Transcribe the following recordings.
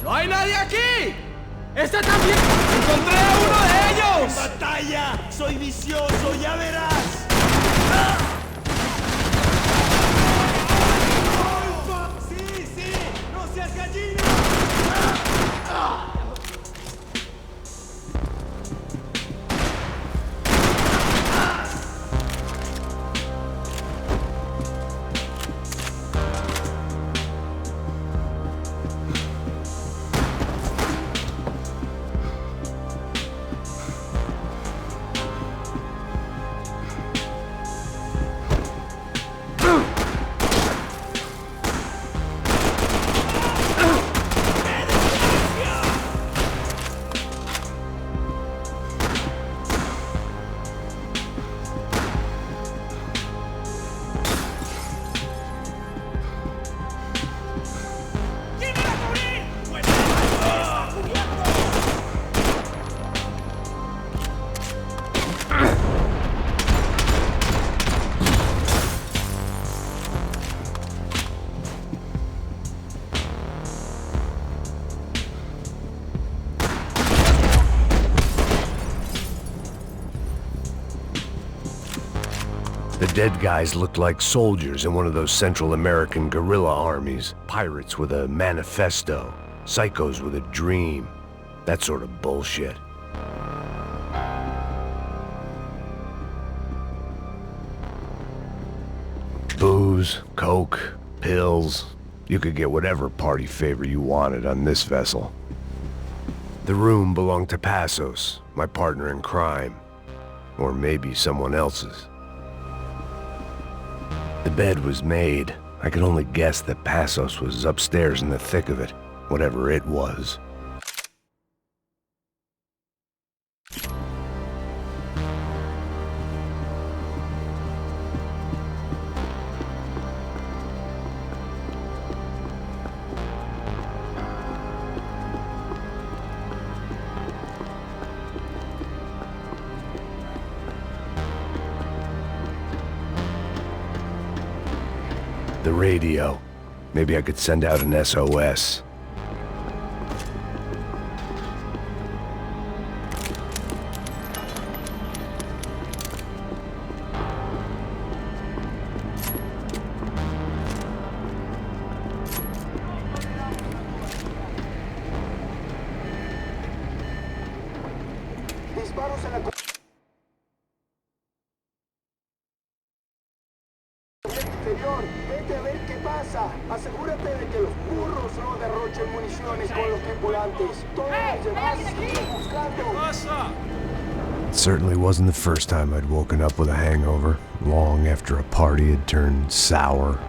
¡No hay nadie aquí! ¡Este también! ¡Encontré a uno de ellos! ¡En batalla! ¡Soy vicioso! ¡Ya verás! ¡Sí, sí! ¡No seas gallina! The dead guys looked like soldiers in one of those Central American guerrilla armies. Pirates with a manifesto. Psychos with a dream. That sort of bullshit. Booze, coke, pills. You could get whatever party favor you wanted on this vessel. The room belonged to Passos, my partner in crime. Or maybe someone else's. The bed was made. I could only guess that Passos was upstairs in the thick of it, whatever it was. The radio. Maybe I could send out an SOS. Disparos en la inferior. Vete a ver qué pasa. Asegúrate de que los burros no derrochen municiones con los tripulantes. Todos los demás siguen buscando. It certainly wasn't the first time I'd woken up with a hangover, long after a party had turned sour.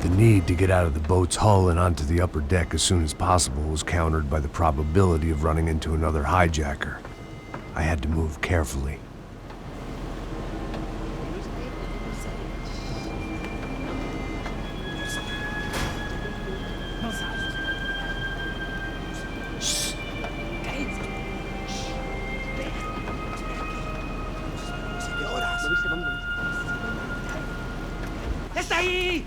The need to get out of the boat's hull and onto the upper deck as soon as possible was countered by the probability of running into another hijacker. I had to move carefully. ¡Está ahí!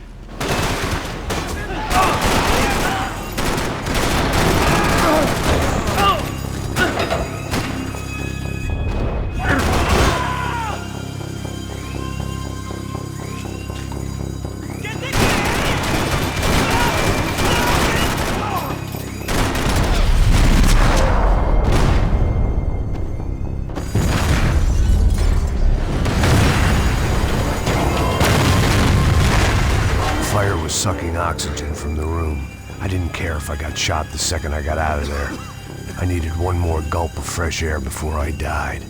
Fire was sucking oxygen from the room. I didn't care if I got shot the second I got out of there. I needed one more gulp of fresh air before I died.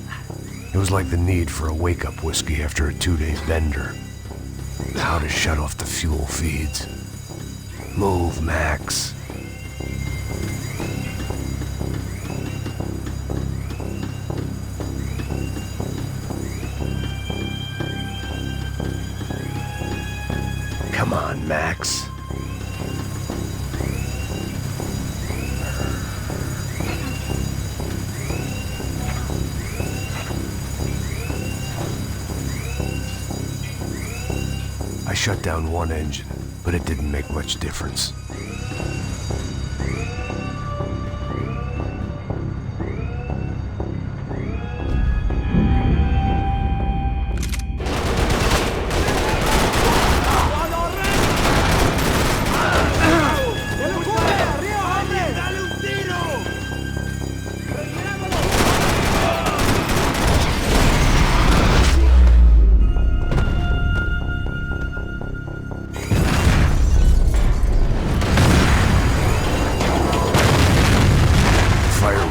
It was like the need for a wake-up whiskey after a 2-day bender. How to shut off the fuel feeds. Move, Max. Come on, Max. I shut down one engine, but it didn't make much difference.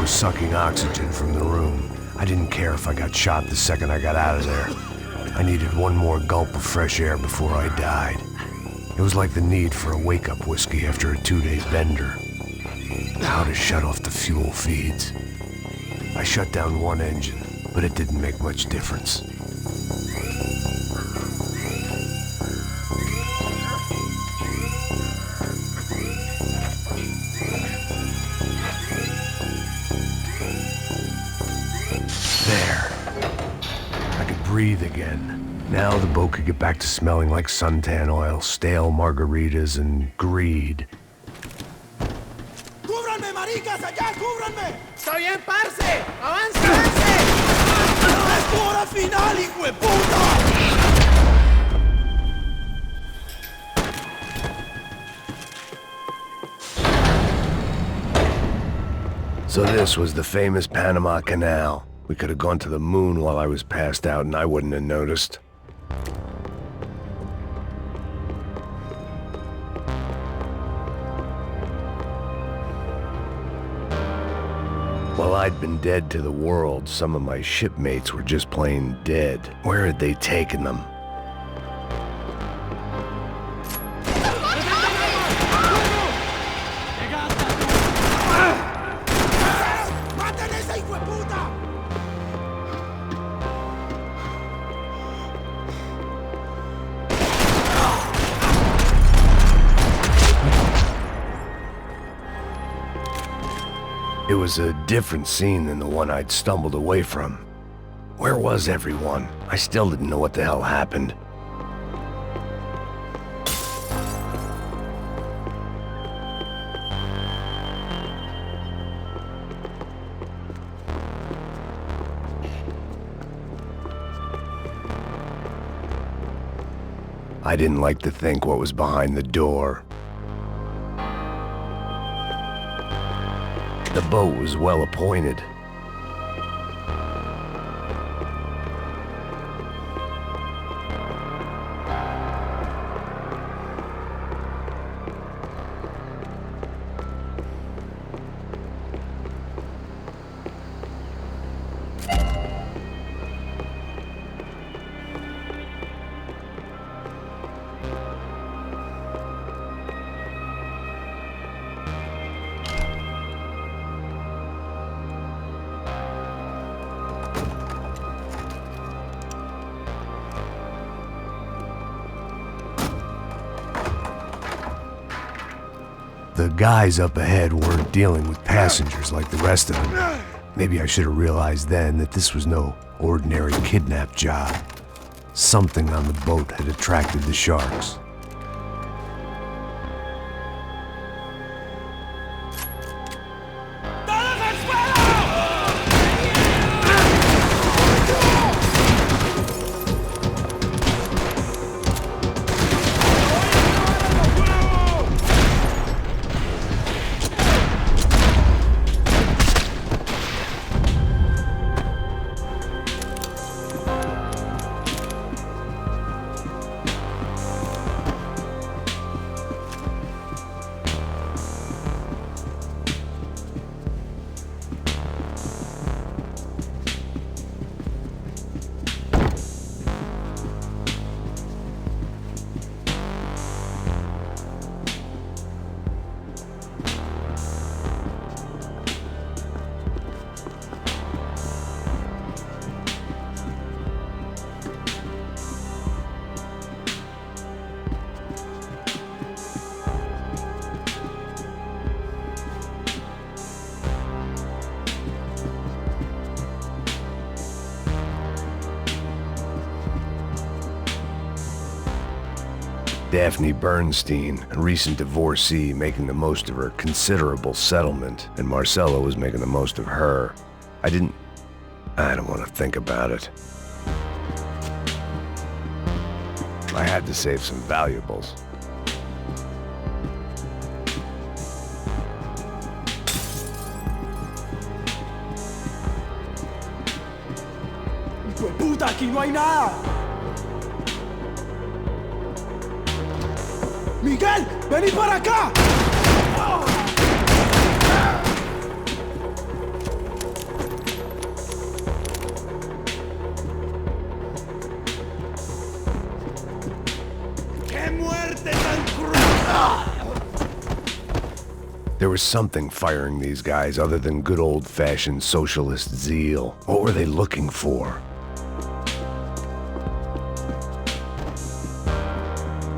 Sucking oxygen from the room. I didn't care if I got shot the second I got out of there. I needed one more gulp of fresh air before I died. It was like the need for a wake-up whiskey after a 2-day bender. How to shut off the fuel feeds. I shut down one engine, but it didn't make much difference. Breathe again. Now the boat could get back to smelling like suntan oil, stale margaritas, and greed. ¡Cúbranme, maricas! ¡Allá, cúbranme! ¡Está bien, parce! ¡Avance, avance! ¡Es tu hora final, hijo de puta! So this was the famous Panama Canal. We could have gone to the moon while I was passed out and I wouldn't have noticed. While I'd been dead to the world, some of my shipmates were just plain dead. Where had they taken them? It was a different scene than the one I'd stumbled away from. Where was everyone? I still didn't know what the hell happened. I didn't like to think what was behind the door. The boat was well appointed. The guys up ahead weren't dealing with passengers like the rest of them. Maybe I should have realized then that this was no ordinary kidnap job. Something on the boat had attracted the sharks. Daphne Bernstein, a recent divorcee making the most of her considerable settlement, and Marcella was making the most of her. I don't want to think about it. I had to save some valuables. ¡Hijo de puta! ¡Aquí no hay nada! ¡Miguel! ¡Vení para acá! ¡Qué muerte tan cruel! There was something firing these guys other than good old-fashioned socialist zeal. What were they looking for?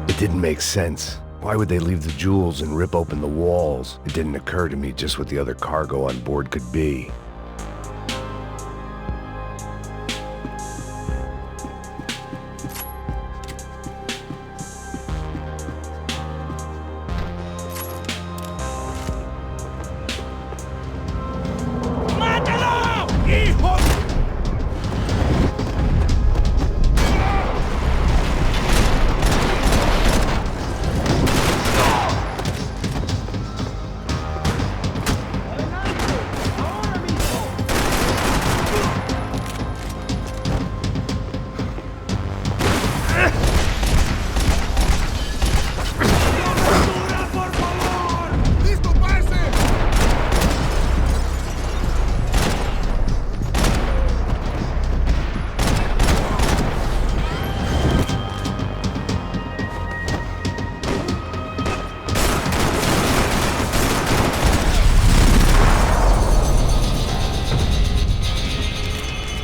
It didn't make sense. Why would they leave the jewels and rip open the walls? It didn't occur to me just what the other cargo on board could be. ¡Mátalo! ¡Hijo!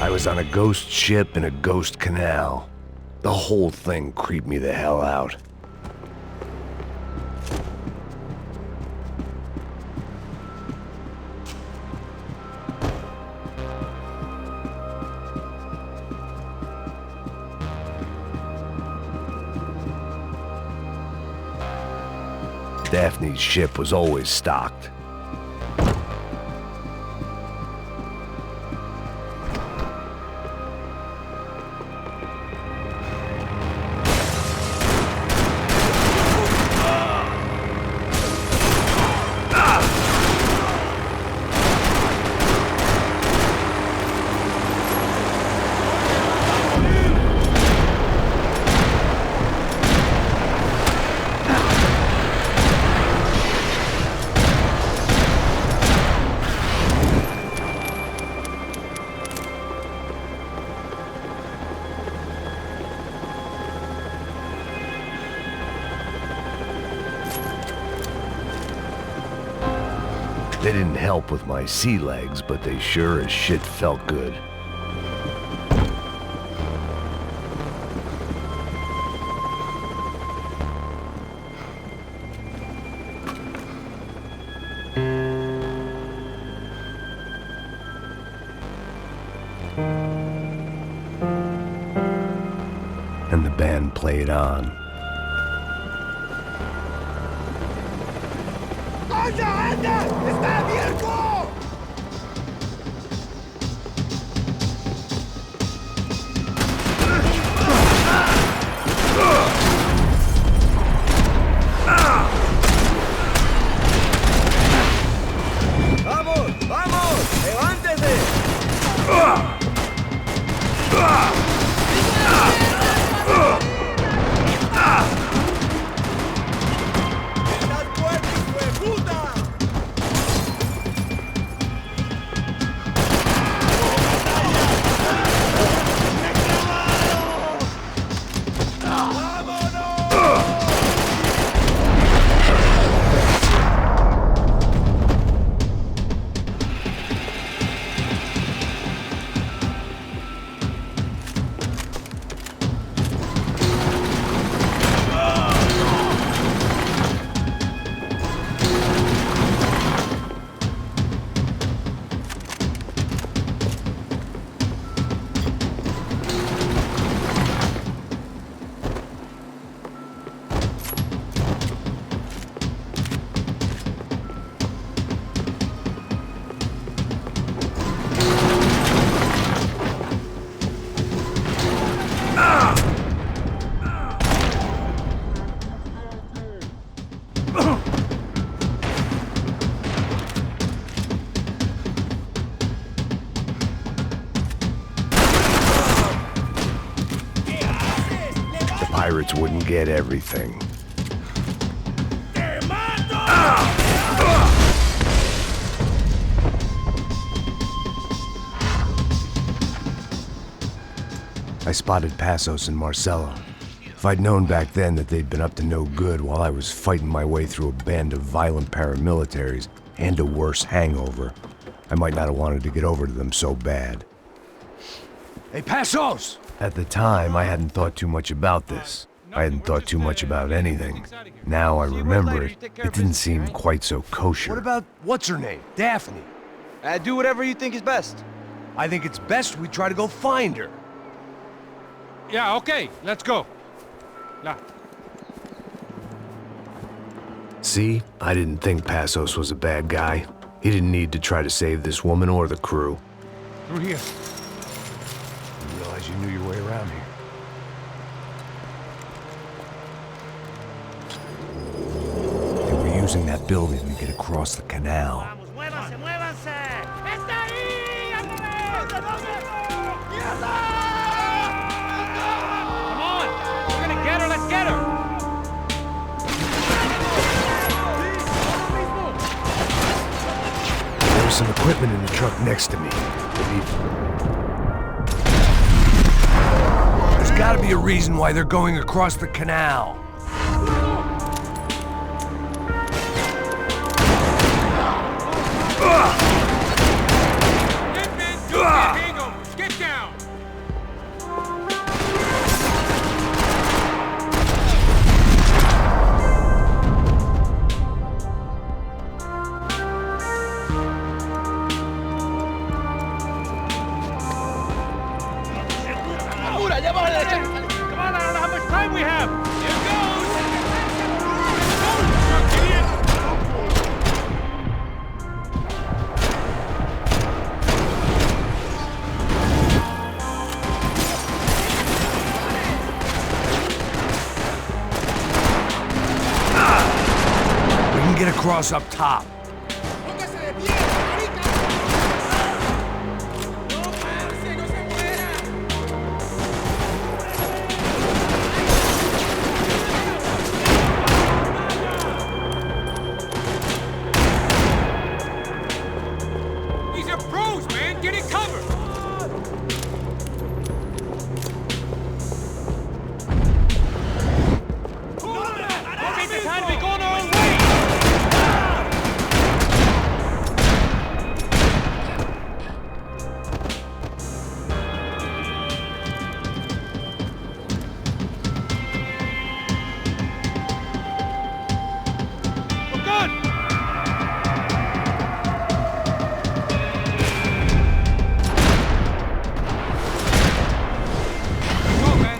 I was on a ghost ship in a ghost canal. The whole thing creeped me the hell out. Daphne's ship was always stocked. They didn't help with my sea legs, but they sure as shit felt good. And the band played on. ¡Anda, anda! ¡Está abierto! ¡Vamos! ¡Vamos! ¡Levántese! ¡Estás muerto, hijo de puta! pirates wouldn't get everything. I spotted Passos and Marcelo. If I'd known back then that they'd been up to no good while I was fighting my way through a band of violent paramilitaries and a worse hangover, I might not have wanted to get over to them so bad. Hey, Passos! At the time, I hadn't thought too much about this. I hadn't thought too much about anything. Now I remember it, it didn't seem quite so kosher. What about, what's her name? Daphne. Do whatever you think is best. I think it's best we try to go find her. Yeah, okay, let's go. Nah. See? I didn't think Passos was a bad guy. He didn't need to try to save this woman or the crew. Through here. I realize you knew your way around here. They were using that building to get across the canal. ¡Muévanse, muévanse! ¡Está ahí! Come on! We're gonna get her, let's get her! There was some equipment in the truck next to me. There's gotta be a reason why they're going across the canal. Get down! ¡Mura, allá abajo a la derecha! Come on, I don't know how much time we have! Here We can get across up top. These are pros, man! Get it covered! Don't take the time to be going our own way! We're good! Go, man!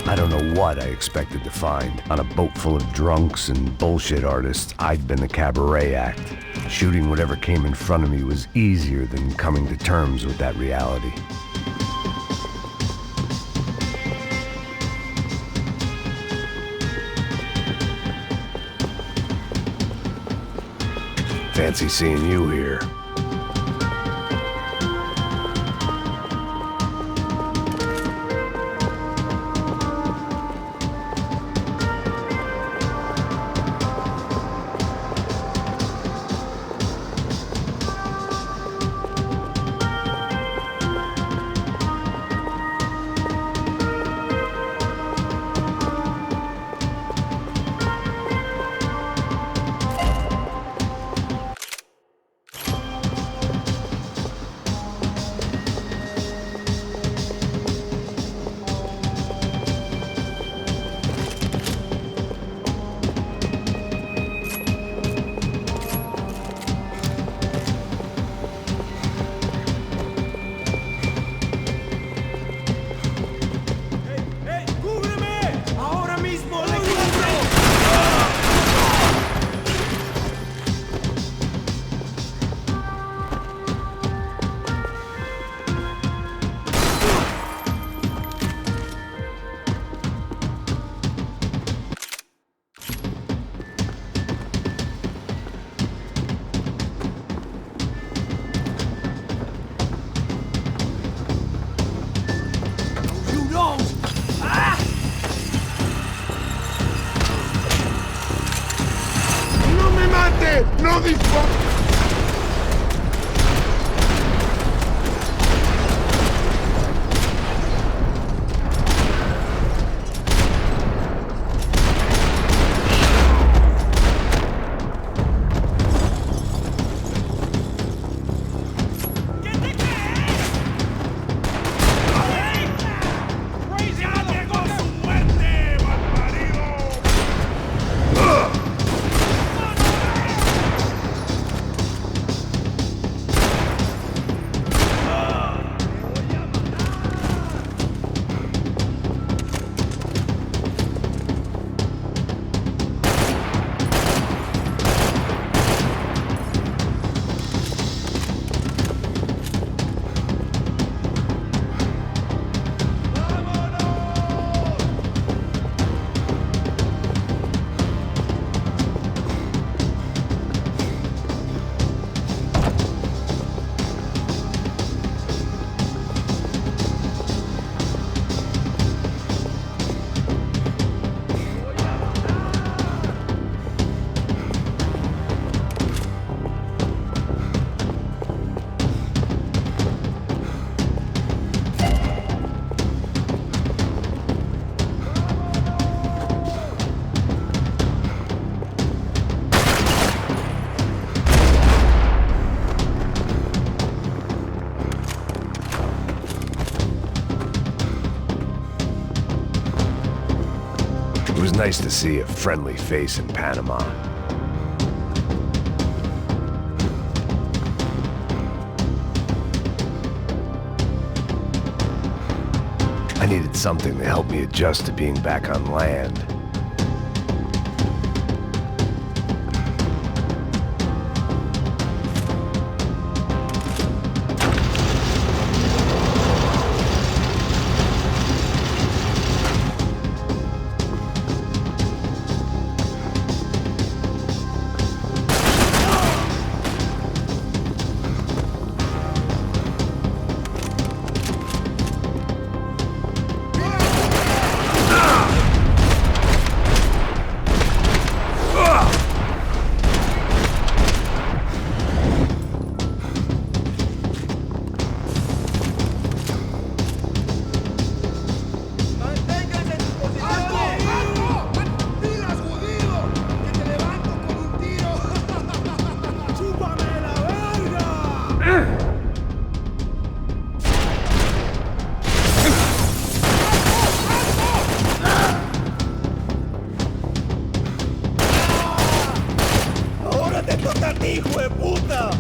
I don't know what I expected to find. On a boat full of drunks and bullshit artists, I'd been the cabaret act. Shooting whatever came in front of me was easier than coming to terms with that reality. Fancy seeing you here. ¡Oye! ¡No dispares! It was nice to see a friendly face in Panama. I needed something to help me adjust to being back on land. ¡Hijo de puta!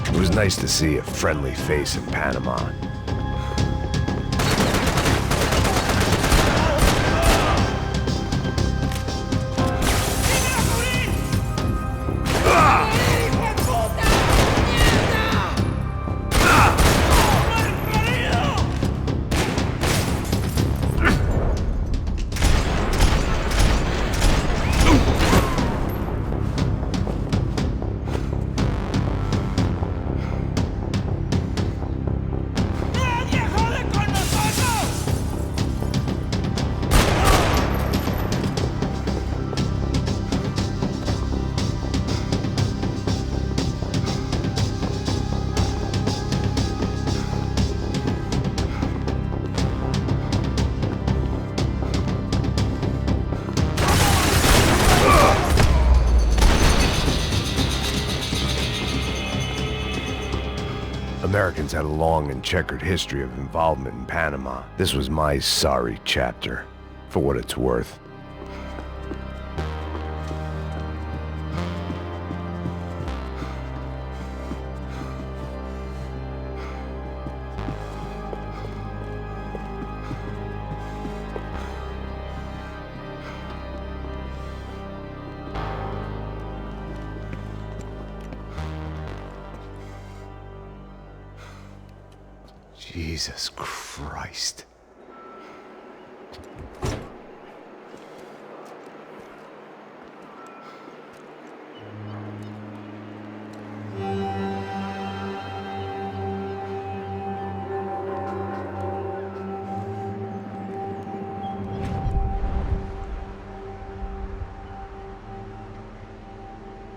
It was nice to see a friendly face in Panama. Americans had a long and checkered history of involvement in Panama. This was my sorry chapter, for what it's worth. Jesus Christ.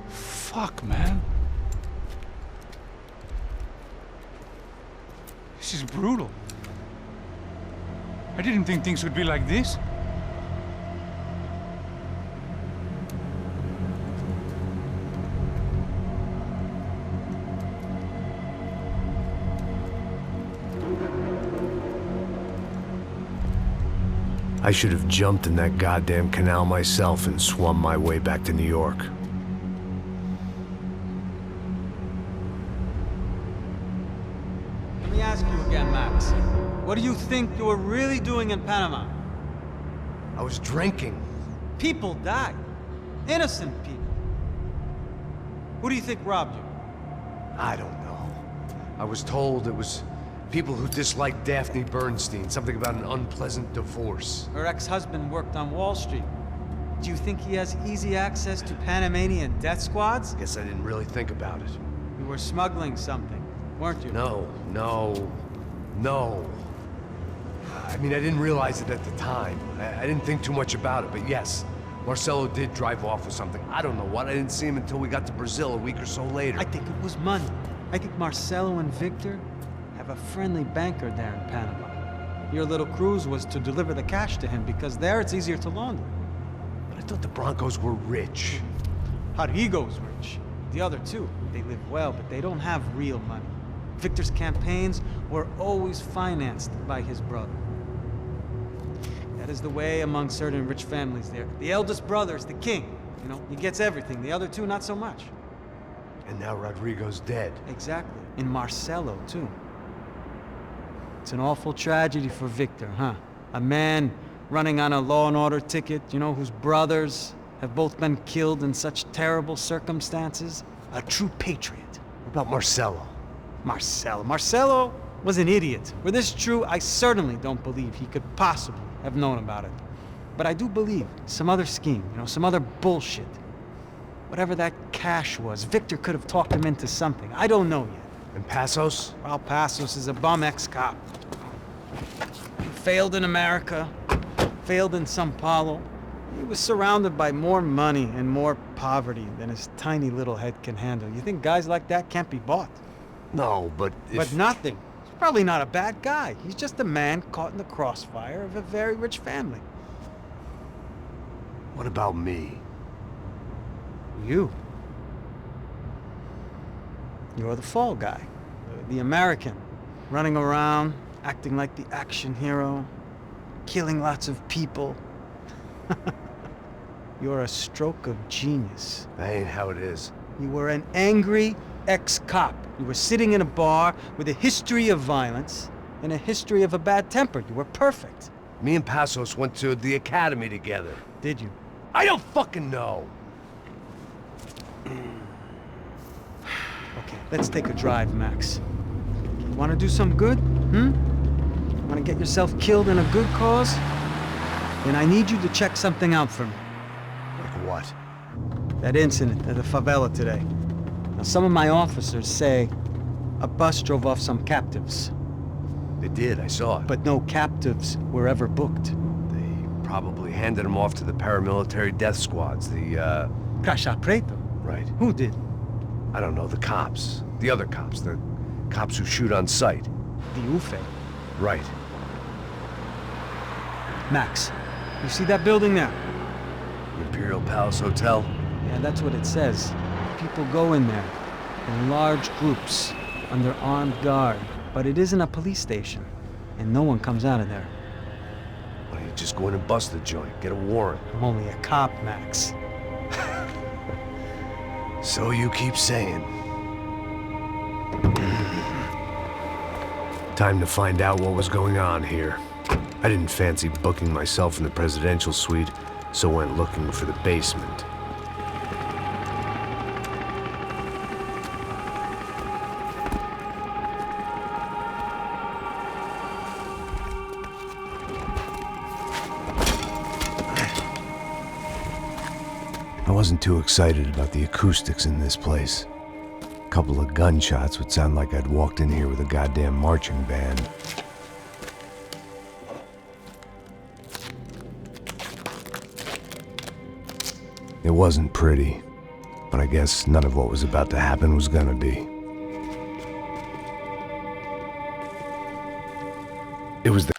Fuck, man. This is brutal. I didn't think things would be like this. I should have jumped in that goddamn canal myself and swum my way back to New York. Let me ask you again, Max. What do you think you were really doing in Panama? I was drinking. People died. Innocent people. Who do you think robbed you? I don't know. I was told it was people who disliked Daphne Bernstein, something about an unpleasant divorce. Her ex-husband worked on Wall Street. Do you think he has easy access to Panamanian death squads? Guess I didn't really think about it. You were smuggling something, weren't you? No. I mean, I didn't realize it at the time. I didn't think too much about it, but yes, Marcelo did drive off with something. I don't know what. I didn't see him until we got to Brazil a week or so later. I think it was money. I think Marcelo and Victor have a friendly banker there in Panama. Your little cruise was to deliver the cash to him because there it's easier to launder. But I thought the Broncos were rich. Rodrigo's rich. The other two, they live well, but they don't have real money. Victor's campaigns were always financed by his brother. That is the way among certain rich families there. The eldest brother is the king. You know, he gets everything. The other two, not so much. And now Rodrigo's dead. Exactly. And Marcelo, too. It's an awful tragedy for Victor, huh? A man running on a law and order ticket, you know, whose brothers have both been killed in such terrible circumstances. A true patriot. What about Marcelo? Marcelo was an idiot. Were this true, I certainly don't believe he could possibly have known about it. But I do believe some other scheme, you know, some other bullshit. Whatever that cash was, Victor could have talked him into something. I don't know yet. And Passos? Well, Passos is a bum ex-cop. He failed in America, failed in Sao Paulo. He was surrounded by more money and more poverty than his tiny little head can handle. You think guys like that can't be bought? No, but if... But nothing. He's probably not a bad guy. He's just a man caught in the crossfire of a very rich family. What about me? You. You're the fall guy. The American. Running around, acting like the action hero. Killing lots of people. You're a stroke of genius. That ain't how it is. You were an angry ex-cop. You were sitting in a bar with a history of violence and a history of a bad temper. You were perfect. Me and Passos went to the academy together. Did you? I don't fucking know. Okay, let's take a drive, Max. You want to do some good? Want to get yourself killed in a good cause? Then I need you to check something out for me. Like what? That incident at the favela today. Now, some of my officers say a bus drove off some captives. They did, I saw it. But no captives were ever booked. They probably handed them off to the paramilitary death squads, the, Caixa Preto? Right. Who did? I don't know, the cops. The other cops. The cops who shoot on sight. The UFE. Right. Max, you see that building there? Imperial Palace Hotel? Yeah, that's what it says. People go in there in large groups. under armed guard, but it isn't a police station, and no one comes out of there. Why don't you just go in and bust the joint? Get a warrant. I'm only a cop, Max. So you keep saying. Time to find out what was going on here. I didn't fancy booking myself in the presidential suite, so went looking for the basement. I wasn't too excited about the acoustics in this place. A couple of gunshots would sound like I'd walked in here with a goddamn marching band. It wasn't pretty, but I guess none of what was about to happen was gonna be. It was the